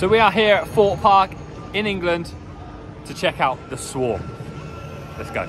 So we are here at Thorpe Park in England to check out the Swarm. Let's go.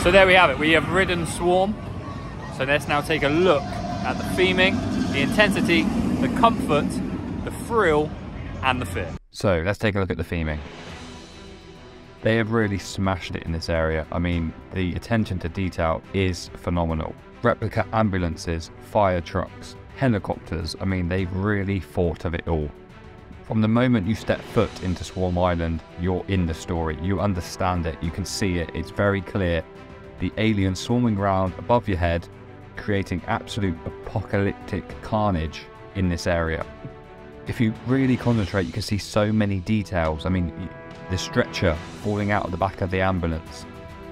So there we have it, we have ridden Swarm. So let's now take a look at the theming, the intensity, the comfort, the thrill, and the fear. So let's take a look at the theming. They have really smashed it in this area. I mean, the attention to detail is phenomenal. Replica ambulances, fire trucks, helicopters, I mean, they've really thought of it all. From the moment you step foot into Swarm Island, you're in the story, you understand it, you can see it, it's very clear. The aliens swarming around above your head, creating absolute apocalyptic carnage in this area. If you really concentrate, you can see so many details. I mean, the stretcher falling out of the back of the ambulance,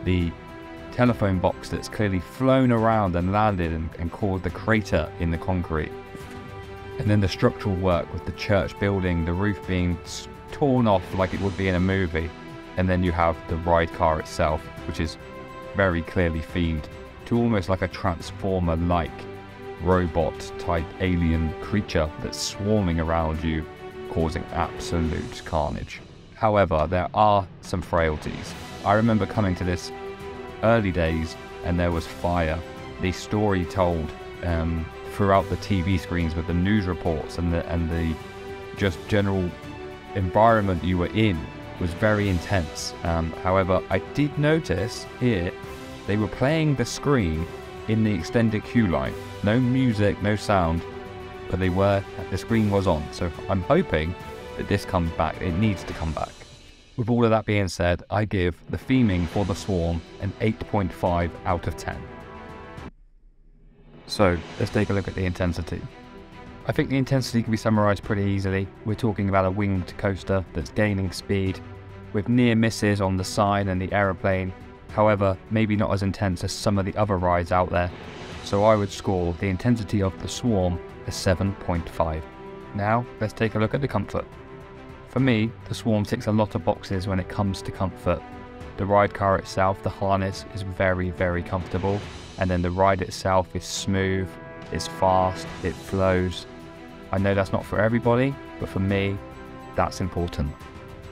the telephone box that's clearly flown around and landed and caused the crater in the concrete. And then the structural work with the church building, the roof being torn off like it would be in a movie. And then you have the ride car itself, which is very clearly themed to almost like a transformer-like robot-type alien creature that's swarming around you, causing absolute carnage. However, there are some frailties. I remember coming to this early days and there was fire. The story told throughout the TV screens with the news reports and the just general environment you were in was very intense. However, I did notice here they were playing the screen in the extended queue line. No music, no sound, but the screen was on. So I'm hoping that this comes back. It needs to come back. With all of that being said, I give the theming for the Swarm an 8.5 out of 10. So let's take a look at the intensity. I think the intensity can be summarised pretty easily. We're talking about a winged coaster that's gaining speed, with near misses on the side and the aeroplane. However, maybe not as intense as some of the other rides out there. So I would score the intensity of the Swarm a 7.5. Now, let's take a look at the comfort. For me, the Swarm ticks a lot of boxes when it comes to comfort. The ride car itself, the harness, is very, very comfortable. And then the ride itself is smooth, it's fast, it flows. I know that's not for everybody, but for me, that's important.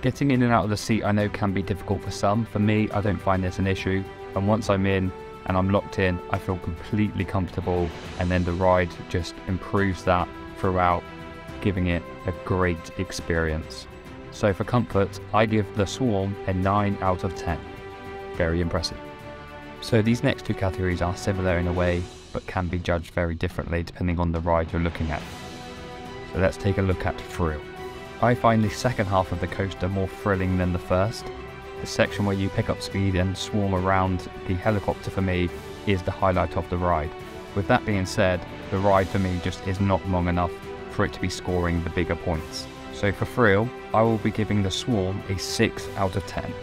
Getting in and out of the seat I know can be difficult for some. For me, I don't find this an issue. And once I'm in and I'm locked in, I feel completely comfortable. And then the ride just improves that throughout, giving it a great experience. So for comfort, I give the Swarm a 9 out of 10. Very impressive. So these next two categories are similar in a way, but can be judged very differently depending on the ride you're looking at. So let's take a look at thrill. I find the second half of the coaster more thrilling than the first. The section where you pick up speed and swarm around the helicopter for me is the highlight of the ride. With that being said, the ride for me just is not long enough for it to be scoring the bigger points. So for thrill, I will be giving the Swarm a 6 out of 10.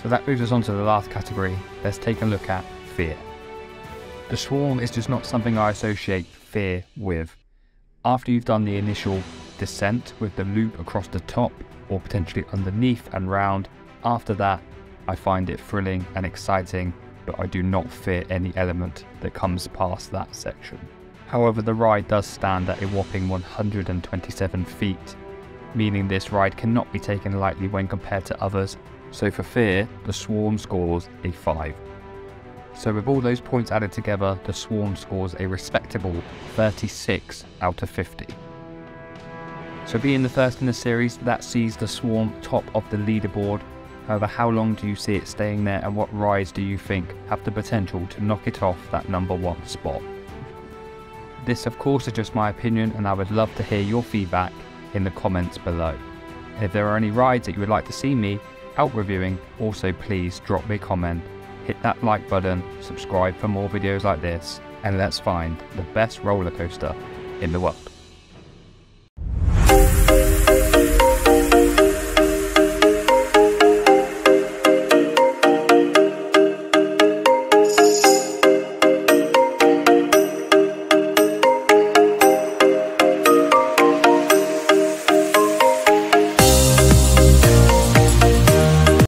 So that moves us on to the last category. Let's take a look at fear. The Swarm is just not something I associate fear with. After you've done the initial descent with the loop across the top or potentially underneath and round, after that I find it thrilling and exciting, but I do not fear any element that comes past that section. However, the ride does stand at a whopping 127 feet, meaning this ride cannot be taken lightly when compared to others. So for fear, the Swarm scores a 5. So with all those points added together, the Swarm scores a respectable 36 out of 50. So being the first in the series, that sees the Swarm top of the leaderboard. However, how long do you see it staying there, and what rides do you think have the potential to knock it off that #1 spot? This of course is just my opinion, and I would love to hear your feedback in the comments below. And if there are any rides that you would like to see me out reviewing, also please drop me a comment, hit that like button, subscribe for more videos like this, and let's find the best roller coaster in the world.